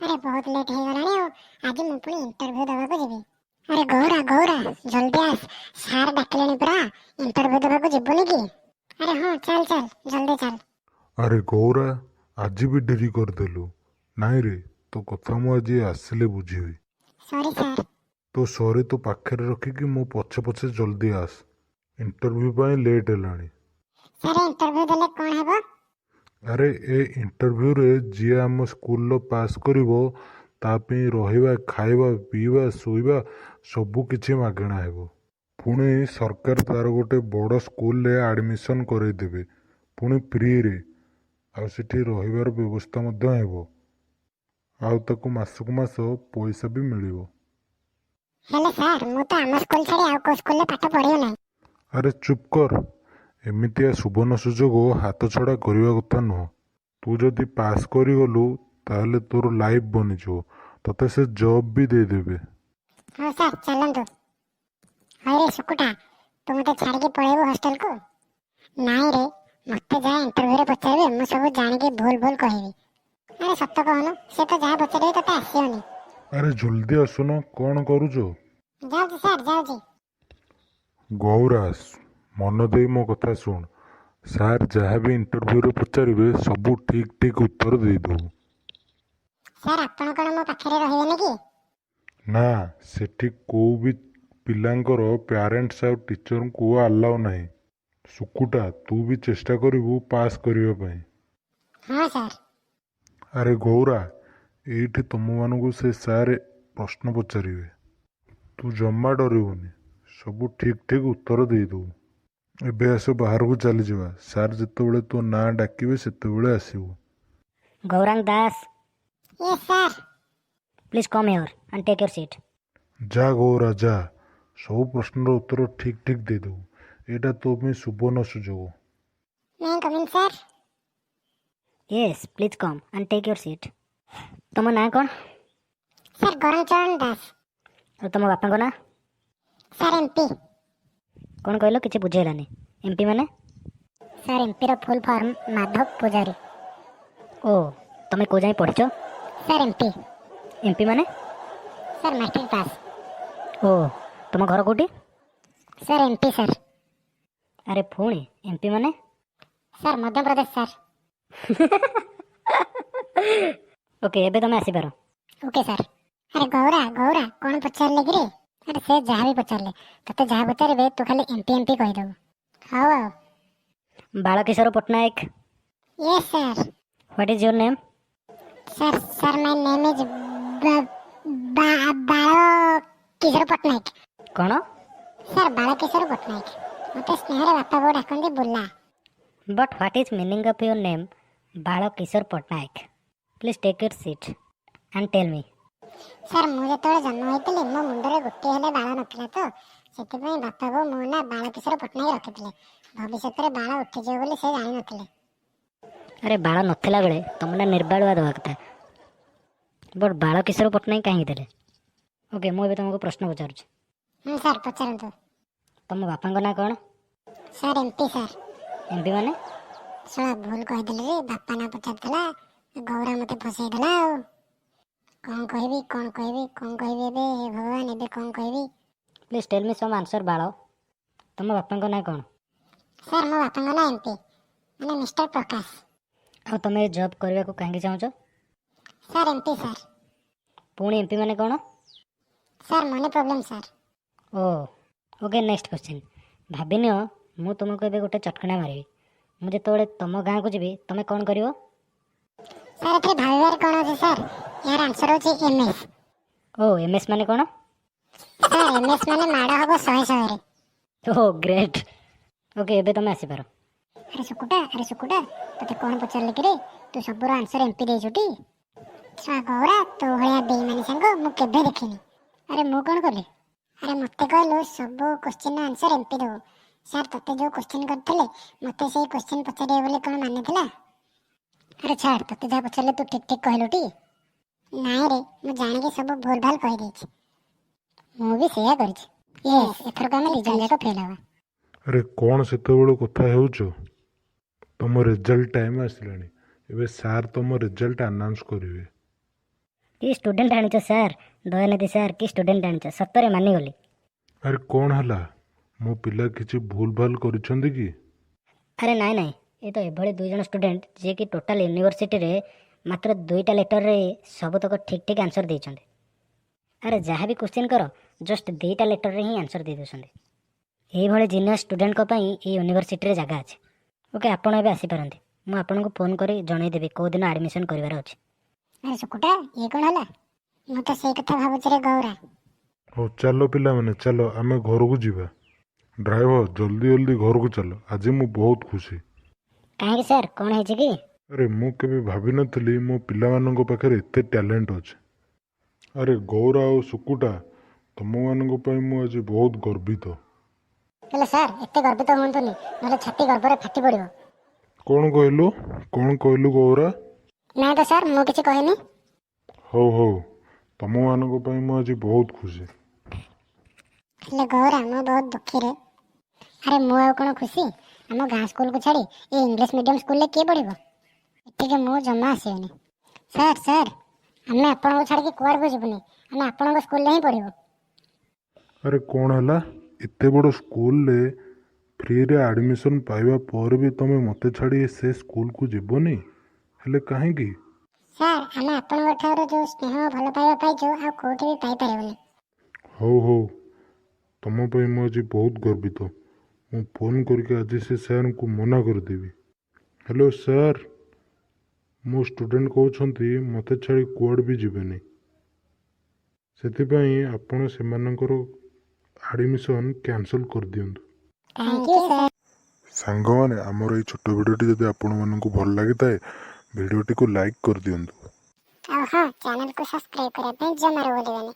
अरे बहुत लेट हो गलानी हो। आज मु पुणी इंटरव्यू देवाक जीवी। अरे गौरा गौरा जल्दी आस, सार डाकिलेनी परा। इंटरव्यू देवाक जीवनी कि? अरे हाँ चल चल जल्दी चल। अरे गौरा आज भी डेरी करदेलु। नाई रे तो कथा मु आज आसिले बुझीबी। Sorry sir. तो सॉरी तो पाखरे रखिकी मो पछे पछे जल्दी आस। इंटरव्यू पाई लेट हेलानी। सर इंटरव्यू देले कोन हेबो? अरे ए इंटरव्यू रे जी आम स्कूल पास करिवो तापी रहिबा खाइबा पीबा सोइबा सबु किछि मागणा हेबो। पुणी सरकार तार गोटे बड़ स्कूल रे एडमिशन करैदेबे पुणी फ्री रे। आ सेठी रहिबार व्यवस्था मध्य हेबो। आउ ताकू मासकु मास पैसा भी मिलिबो। हेले सर मु तो आम स्कूल छाड़ी आउ को स्कूल रे पाठ पढियो नै। अरे चुप कर। एमितिया सुवर्ण सुजोग हाथ छड़ा करने कथा नुह। तू जदि पास करिगलु ताहले तोर लाइफ बनिजो, तते से जॉब भी दे देबे। हां सर चलंतु। हाय रे सुकुटा तू मते छाड़ी के पळेबो हॉस्टल को? नाइ रे मते जा इंटरव्यू रे पचारबे मु सब जानि के भूल भूल कहिबी। अरे सत्य कहनु से तो जा पचारे तते आसीओनी। अरे जल्दी आसुन कौन करूचो? जाउजी सर जाउजी। गौरास मन दे मो कथा सुन। सार जहाँ भी इंटरव्यू रे पचारिबे सबू ठीक ठीक उत्तर दे दो। सर आपण कोन मो पाखरे रहिबेनी कि? ना सेठी को भी पिलांकर पेरेंट्स आ टीचर को अलाउ नहीं। सुकुटा तू भी चेष्टा करिवु पास करिवा पई। हां सर। अरे गौरा एठी तुम मानू से सारे प्रश्न पचारे। तू जमा डरबुनि सबू ठीक ठीक उत्तर देदेबु। एबे आस बाहर को चली जावा। सार जितेबले तो ना डाकिबे सेतेबले आसीबु। Gaurang Das yes sir. Please come here and take your seat. जा गौरा जा, सब प्रश्नर उत्तर ठीक ठीक देदेबु। एटा तो में सुवर्ण सुजोग। मैं coming sir. Yes please come and take your seat. तुम ना कौन? सर गरमचरण दास। और तुम बापा को ना? Sir MP. कौन कहलो किसी बुझेलानी? एमपी माने? सर एमपी रो फुल फॉर्म माधव पुजारी। ओ तुम को जाई पढ़िचो? Sir MP. एमपी माने? Sir matric pass. ओ तुम घर कोठी? Sir MP sir. अरे पुणी एमपी माने? Sir Madhya Pradesh sir. Okay एबे तुम आसी पारो। Okay sir. अरे गौरा गौरा कौन पचारले कि रे? अरे से जहाँ भी पचारले तते जहाँ पचारे तू खाली एमपी एमपी कहि देबो। How how. Balkishore Pattnaik. Yes sir. What is your name? Sir sir my name is Balkishore Pattnaik. कौन? सर बालकिशोर पट्टनायक। मते स्नेहरे बापा बो डाकंदी बुल्ला। But what is meaning of your name Balkishore Pattnaik? Please take your seat and tell me. Sir मु जेतବେଳେ जन्म होइतले मो मुंडरे गोटे हेले बाळ नथिला तो सेति पई बापा गो मो ना बालकिशोर पट्टनायक रखितले। भविष्यत रे बाळ उठी जे बोली से जानि नथिले। अरे बाळ नथिला बेले तुमने निर्बाळवा दवा कथा बट बालकिशोर पट्टनायक कहीं देले? ओके मु तुमको प्रश्न पचारुछ। सर पचारंतु। तुम बापा को ना कौन? Sir MP sir. एमपी माने? सला भूल कहि देले रे बापा ना पचारतला गौरा मते फसै देला। कौन कहबी एबे भगवान एबे कौन कहबी? Please tell me some answer बाळ। तुम बापा को ना कौन? सर मो बापा ना एमपी माने मिस्टर प्रकाश। आ तुम ये जॉब करबा को काहे चाहछो? Sir MP sir. पुणी एमपी माने कौन? Sir money problem sir. ओ ओके नेक्स्ट क्वेश्चन। भाबिनियो मु तुमको एबे गोटे चटकणा मारिबी। मु जेतोळे तुम गाँ को जीबी तुम कौन करिवो? सर एथे भाबिबार कोन अछि सर? यार आंसर होछि एमएस। ओ एमएस माने कौन? सर एमएस माने माडा हबो 100 रे। Oh great. ओके एबे तुम आसी पारो। अरे सुकुटा तते कौन पचारले कि रे? तू सबरो आंसर एमपी दे छुटी। सा गौरा तो भलिया बेईमानी संग मु केबे देखिनी। अरे मु कोन करले? अरे मते कहलो सब क्वेश्चन आंसर एमपी दो। सर तते जो क्वेश्चन करथले मते सेही क्वेश्चन पचारे बोले कोन माने थिला? अरे छाड़ तते जा पचारले तू ठीक ठीक कहलोटी। नाइ रे मु जानि के सब भूल भाल कहि देछि। मु भी सेया करछि। यस एथर का रिजल्ट जाको फेल हवा। अरे कौन सेतेबेले कथा हेउचो? तुम रिजल्ट टाइम आसलानी। एबे सार तुम रिजल्ट अनाउंस करिवे। କି ଷ୍ଟୁଡେଣ୍ଟ ଆଣିଛ ସାର୍, ଦୟାନିଧି ସାର୍, କି ଷ୍ଟୁଡେଣ୍ଟ ଆଣିଛ, ସତରେ ମାନିଗଲି। ଆରେ କ'ଣ ହେଲା? ମୋ ପିଲା କିଛି ଭୁଲ ଭାଲ କରିଛନ୍ତି କି? ଆରେ ନାଇଁ ନାଇଁ, ଏ ତ ଏଭଳି 2 ଜଣ ଷ୍ଟୁଡେଣ୍ଟ ଯିଏକି ଟୋଟାଲ ୟୁନିଭର୍ସିଟିରେ ମାତ୍ର 2ଟା ଲେଟରରେ ସବୁତକ ଠିକ୍ ଠିକ୍ ଆନ୍ସର ଦେଇଛନ୍ତି। ଆରେ ଯାହା ବି କ୍ୱେଶ୍ଚିନ୍ କର ଜଷ୍ଟ 2ଟା ଲେଟରରେ ହିଁ ଆନ୍ସର ଦେଇ ଦେଉଛନ୍ତି। ଏଇଭଳି ଜିନିୟସ୍ ଷ୍ଟୁଡେଣ୍ଟଙ୍କ ପାଇଁ ଏଇ ୟୁନିଭର୍ସିଟିରେ ଜାଗା ଅଛି। ଓକେ, ଆପଣ ଏବେ ଆସିପାରନ୍ତି। ମୁଁ ଆପଣଙ୍କୁ ଫୋନ୍ କରି ଜଣାଇଦେବି କେଉଁ ଦିନ ଆଡ଼ମିସନ୍ କରିବାର ଅଛି। ଆରେ ସୁକୁଟା, ଇଏ କ'ଣ ହେଲା? ମୁଁ ତ ସେଇ କଥା ଭାବୁଛି ରେ ଗୌରା। ହଉ ଚାଲ ପିଲାମାନେ, ଚାଲ ଆମେ ଘରକୁ ଯିବା। ଡ୍ରାଇଭର, ଜଲ୍ଦି ଜଲ୍ଦି ଘରକୁ ଚାଲ। ଆଜି ମୁଁ ବହୁତ ଖୁସି। କାହିଁକି ସାର୍, କ'ଣ ହେଇଛି କି? ଆରେ ମୁଁ କେବେ ଭାବିନଥିଲି ମୋ ପିଲାମାନଙ୍କ ପାଖରେ ଏତେ ଟ୍ୟାଲେଣ୍ଟ ଅଛି। ଆରେ ଗୌରା ଆଉ ସୁକୁଟା, ତମମାନଙ୍କ ପାଇଁ ମୁଁ ଆଜି ବହୁତ ଗର୍ବିତ। ହେଲେ ସାର୍, ଏତେ ଗର୍ବିତ ହୁଅନ୍ତୁନି, ନହେଲେ ଛାତି ଗର୍ବରେ ଫାଟି ପଡ଼ିବ। କ'ଣ କହିଲୁ? କ'ଣ କହିଲୁ ଗୌରା? ନାଇଁ ତ ସାର୍, ମୁଁ କିଛି କହିନି। ହଉ ହଉ, ତମମାନଙ୍କ ପାଇଁ ମୁଁ ଆଜି ବହୁତ ଖୁସି। ହେଲେ ଗୌରା, ମୁଁ ବହୁତ ଦୁଃଖୀରେ। ଆରେ ମୁଁ ଆଉ କ'ଣ ଖୁସି? ଆମ ଗାଁ ସ୍କୁଲକୁ ଛାଡ଼ି ଏ ଇଂଲିଶ ମିଡ଼ିୟମ୍ ସ୍କୁଲରେ କିଏ ପଢ଼ିବ? ଏଠିକି ମୁଁ ଜମା ଆସିବିନି। ସାର୍ ସାର୍, ଆମେ ଆପଣଙ୍କୁ ଛାଡ଼ିକି କୁଆଡ଼କୁ ଯିବୁନି, ଆମେ ଆପଣଙ୍କ ସ୍କୁଲରେ ହିଁ ପଢ଼ିବୁ। ଆରେ କ'ଣ ହେଲା? ଏତେ ବଡ଼ ସ୍କୁଲରେ ଫ୍ରିରେ ଆଡ଼ମିସନ୍ ପାଇବା ପରେ ବି ତମେ ମୋତେ ଛାଡ଼ି ସେ ସ୍କୁଲକୁ ଯିବନି? ହେଲେ କାହିଁକି? ସାର୍, ଆମେ ଆପଣଙ୍କ ଠାରୁ ଯେଉଁ ସ୍ନେହ ଭଲ ପାଇବା ପାଇଛୁ ଆଉ କେଉଁଠି ବି ପାଇପାରିବୁନି। ହଉ ହଉ, ତମ ପାଇଁ ମୁଁ ଆଜି ବହୁତ ଗର୍ବିତ। ମୁଁ ଫୋନ୍ କରିକି ଆଜି ସେ ସାର୍ଙ୍କୁ ମନା କରିଦେବି। ହ୍ୟାଲୋ ସାର୍, ମୋ ଷ୍ଟୁଡେଣ୍ଟ କହୁଛନ୍ତି ମୋତେ ଛାଡ଼ି କୁଆଡ଼େ ବି ଯିବେନି। ସେଥିପାଇଁ ଆପଣ ସେମାନଙ୍କର ଆଡ଼ମିସନ୍ କ୍ୟାନସଲ୍ କରିଦିଅନ୍ତୁ। Thank you sir. ସାଙ୍ଗମାନେ, ଆମର ଏଇ ଛୋଟ ଭିଡ଼ିଓଟି ଯଦି ଆପଣମାନଙ୍କୁ ଭଲ ଲାଗିଥାଏ, ଭିଡ଼ିଓଟିକୁ ଲାଇକ୍ କରିଦିଅନ୍ତୁ। ଆଉ ହଁ, ଚ୍ୟାନେଲକୁ ସବସ୍କ୍ରାଇବ୍ କରିବା ପାଇଁ ଜମାରୁ ଭୁଲିବେନି।